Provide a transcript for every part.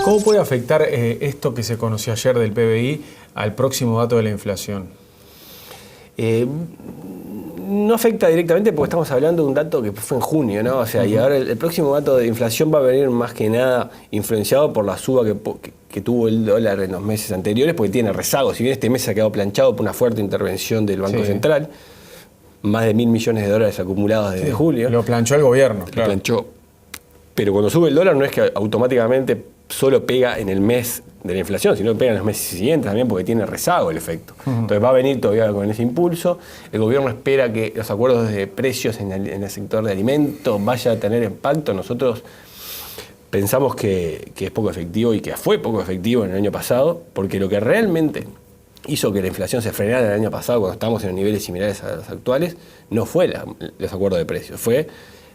¿Cómo puede afectar esto que se conoció ayer del PBI al próximo dato de la inflación? No afecta directamente porque estamos hablando de un dato que fue en junio, ¿no? O sea, y ahora el próximo dato de inflación va a venir más que nada influenciado por la suba que tuvo el dólar en los meses anteriores, porque tiene rezago. Si bien este mes se ha quedado planchado por una fuerte intervención del Banco Central, más de $1.000 millones acumulados desde julio. Lo planchó el gobierno. Lo planchó. Pero cuando sube el dólar no es que automáticamente solo pega en el mes de la inflación, sino que pega en los meses siguientes también porque tiene rezago el efecto. Entonces va a venir todavía con ese impulso. El gobierno espera que los acuerdos de precios en el sector de alimentos vaya a tener impacto. Nosotros pensamos que es poco efectivo y que fue poco efectivo en el año pasado, porque lo que realmente hizo que la inflación se frenara el año pasado cuando estábamos en niveles similares a los actuales no fue los acuerdos de precios, fue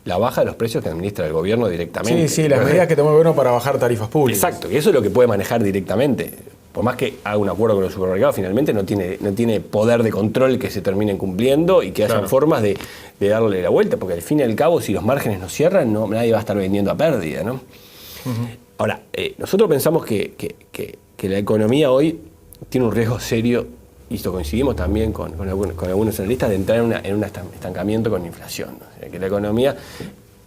la baja de los precios que administra el gobierno directamente. Sí, las medidas que tomó el gobierno para bajar tarifas públicas. Exacto, y eso es lo que puede manejar directamente. Por más que haga un acuerdo con los supermercados, finalmente no tiene poder de control que se terminen cumpliendo y que haya formas de darle la vuelta, porque al fin y al cabo, si los márgenes no cierran, nadie va a estar vendiendo a pérdida, ¿no? Ahora, nosotros pensamos que la economía hoy tiene un riesgo serio, y esto coincidimos también con algunos analistas, de entrar en un estancamiento con inflación, ¿no? O sea, que la economía,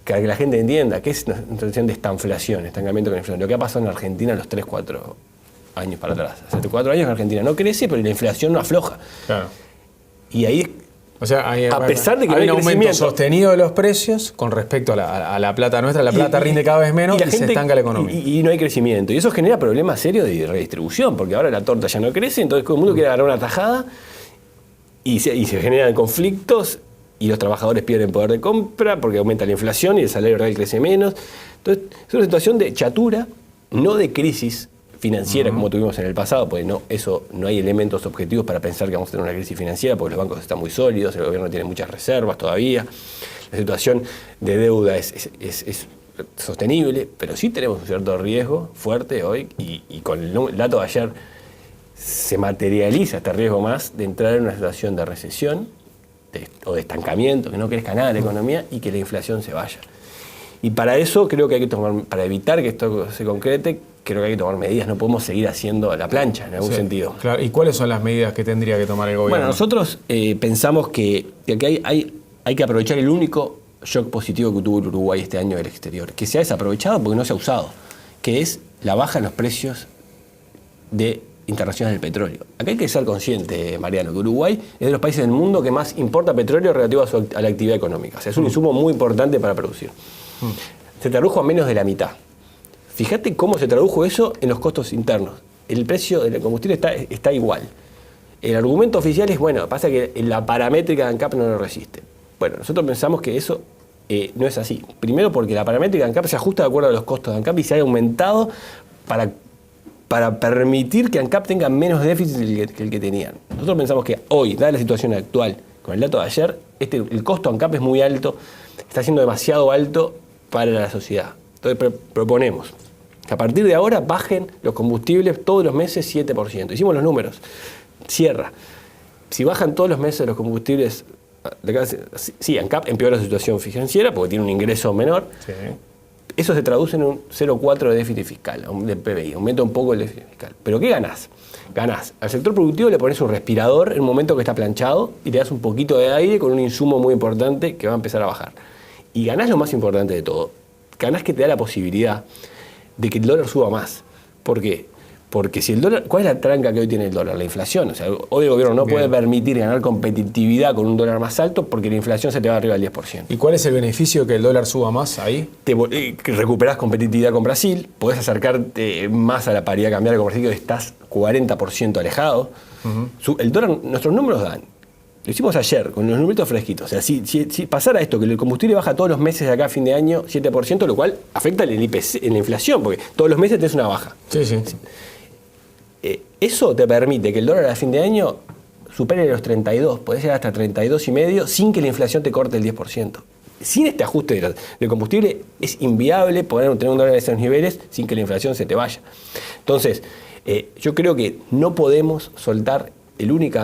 que la gente entienda que es una situación de estanflación, estancamiento con inflación. Lo que ha pasado en Argentina en los 3-4 años para atrás. Hace 4 años en Argentina no crece, pero la inflación no afloja. Claro. Y ahí, o sea, a pesar de que hay un no hay aumento sostenido de los precios con respecto a la plata nuestra, la plata rinde cada vez menos y se estanca la economía. Y no hay crecimiento. Y eso genera problemas serios de redistribución, porque ahora la torta ya no crece, entonces todo el mundo quiere agarrar una tajada y se generan conflictos y los trabajadores pierden poder de compra porque aumenta la inflación y el salario real crece menos. Entonces, es una situación de chatura, no de crisis financiera como tuvimos en el pasado, porque no hay elementos objetivos para pensar que vamos a tener una crisis financiera, porque los bancos están muy sólidos, el gobierno tiene muchas reservas todavía, la situación de deuda es sostenible, pero sí tenemos un cierto riesgo fuerte hoy, y con el dato de ayer se materializa este riesgo más de entrar en una situación de recesión o de estancamiento, que no crezca nada la economía y que la inflación se vaya. Y para eso creo que hay que para evitar que esto se concrete, creo que hay que tomar medidas, no podemos seguir haciendo la plancha en algún sentido. Claro. ¿Y cuáles son las medidas que tendría que tomar el gobierno? Bueno, nosotros pensamos que hay que aprovechar el único shock positivo que tuvo el Uruguay este año del exterior, que se ha desaprovechado porque no se ha usado, que es la baja en los precios internacionales del petróleo. Acá hay que ser consciente, Mariano, que Uruguay es de los países del mundo que más importa petróleo relativo a la actividad económica. O sea, es un insumo muy importante para producir. Se tradujo a menos de la mitad. Fíjate cómo se tradujo eso en los costos internos. El precio del combustible está igual. El argumento oficial es, bueno, pasa que la paramétrica de ANCAP no lo resiste. Bueno, nosotros pensamos que eso no es así. Primero porque la paramétrica de ANCAP se ajusta de acuerdo a los costos de ANCAP y se ha aumentado para permitir que ANCAP tenga menos déficit que el que tenían. Nosotros pensamos que hoy, dada la situación actual, con el dato de ayer, el costo ANCAP es muy alto, está siendo demasiado alto para la sociedad. Entonces proponemos que a partir de ahora bajen los combustibles todos los meses 7%. Hicimos los números. Cierra. Si bajan todos los meses los combustibles, sí, ANCAP empeora la situación financiera porque tiene un ingreso menor. Sí. Eso se traduce en un 0,4 de déficit fiscal, del PBI, aumenta un poco el déficit fiscal. ¿Pero qué ganás? Ganás. Al sector productivo le pones un respirador en un momento que está planchado y le das un poquito de aire con un insumo muy importante que va a empezar a bajar. Y ganás lo más importante de todo. Ganás que te da la posibilidad de que el dólar suba más. ¿Por qué? Porque si el dólar... ¿Cuál es la tranca que hoy tiene el dólar? La inflación. O sea, hoy el gobierno no puede permitir ganar competitividad con un dólar más alto porque la inflación se te va arriba del 10%. ¿Y cuál es el beneficio de que el dólar suba más ahí? Que recuperás competitividad con Brasil, podés acercarte más a la paridad cambiaria con Brasil, que estás 40% alejado. El dólar, nuestros números dan. Lo hicimos ayer, con los numeritos fresquitos. O sea, si pasara esto, que el combustible baja todos los meses de acá a fin de año 7%, lo cual afecta en el IPC, en la inflación, porque todos los meses tenés una baja. Sí. Eso te permite que el dólar a fin de año supere los 32, podés llegar hasta 32,5 sin que la inflación te corte el 10%. Sin este ajuste del combustible es inviable poder tener un dólar de esos niveles sin que la inflación se te vaya. Entonces, yo creo que no podemos soltar la única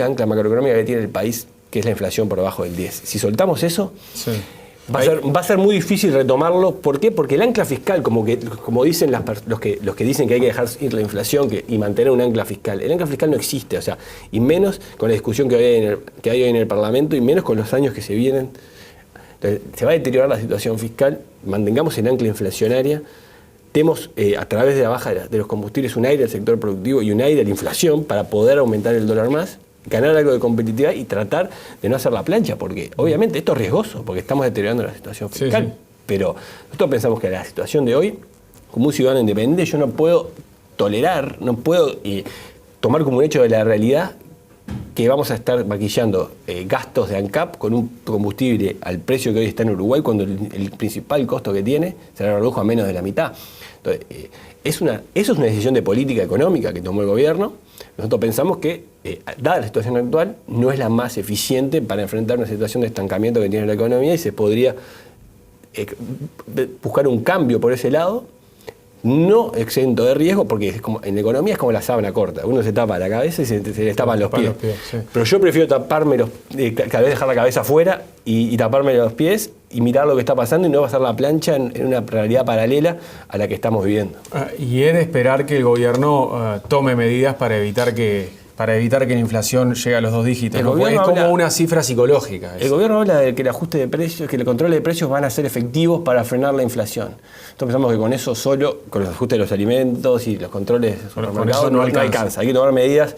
ancla macroeconómica que tiene el país, que es la inflación por debajo del 10. Si soltamos eso, Va a ser muy difícil retomarlo. ¿Por qué? Porque el ancla fiscal, como dicen los que dicen que hay que dejar ir la inflación y mantener un ancla fiscal, el ancla fiscal no existe, o sea, y menos con la discusión que hay hoy en el Parlamento, y menos con los años que se vienen. Entonces, se va a deteriorar la situación fiscal, mantengamos el ancla inflacionaria, demos a través de la baja de los combustibles un aire al sector productivo y un aire a la inflación para poder aumentar el dólar más, ganar algo de competitividad y tratar de no hacer la plancha, porque obviamente esto es riesgoso, porque estamos deteriorando la situación fiscal. Sí. Pero nosotros pensamos que la situación de hoy, como un ciudadano independiente, yo no puedo tolerar, no puedo tomar como un hecho de la realidad que vamos a estar maquillando gastos de ANCAP con un combustible al precio que hoy está en Uruguay, cuando el principal costo que tiene se lo redujo a menos de la mitad. Entonces, eso es una decisión de política económica que tomó el gobierno. Nosotros pensamos que, dada la situación actual, no es la más eficiente para enfrentar una situación de estancamiento que tiene la economía, y se podría buscar un cambio por ese lado, no exento de riesgo, porque en la economía es como la sábana corta. Uno se tapa la cabeza y se le tapan los pies. Sí. Pero yo prefiero taparme cada vez dejar la cabeza afuera y taparme los pies y mirar lo que está pasando y no pasar la plancha en una realidad paralela a la que estamos viviendo. Y es de esperar que el gobierno tome medidas para evitar que la inflación llegue a los 2 dígitos. ¿No? Es como una cifra psicológica. El gobierno habla de que el ajuste de precios, que el control de precios van a ser efectivos para frenar la inflación. Entonces pensamos que con eso solo, con los ajustes de los alimentos y los controles de supermercados, no alcanza. Hay que tomar medidas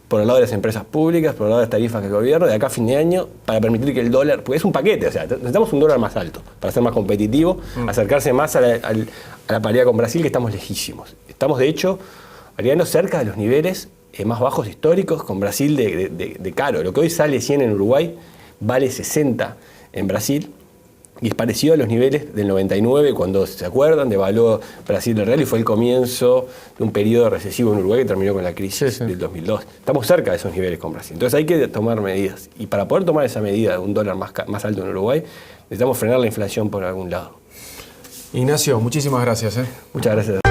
por el lado de las empresas públicas, por el lado de las tarifas del gobierno, de acá a fin de año, para permitir que el dólar, porque es un paquete, o sea, necesitamos un dólar más alto para ser más competitivo, acercarse más a la paridad con Brasil, que estamos lejísimos. Estamos, de hecho, Mariano, cerca de los niveles más bajos históricos, con Brasil de caro. Lo que hoy sale 100 en Uruguay vale 60 en Brasil, y es parecido a los niveles del 99, cuando, ¿se acuerdan?, devaluó Brasil el real y fue el comienzo de un periodo recesivo en Uruguay que terminó con la crisis del 2002. Estamos cerca de esos niveles con Brasil. Entonces hay que tomar medidas. Y para poder tomar esa medida de un dólar más alto en Uruguay, necesitamos frenar la inflación por algún lado. Ignacio, muchísimas gracias. Muchas gracias.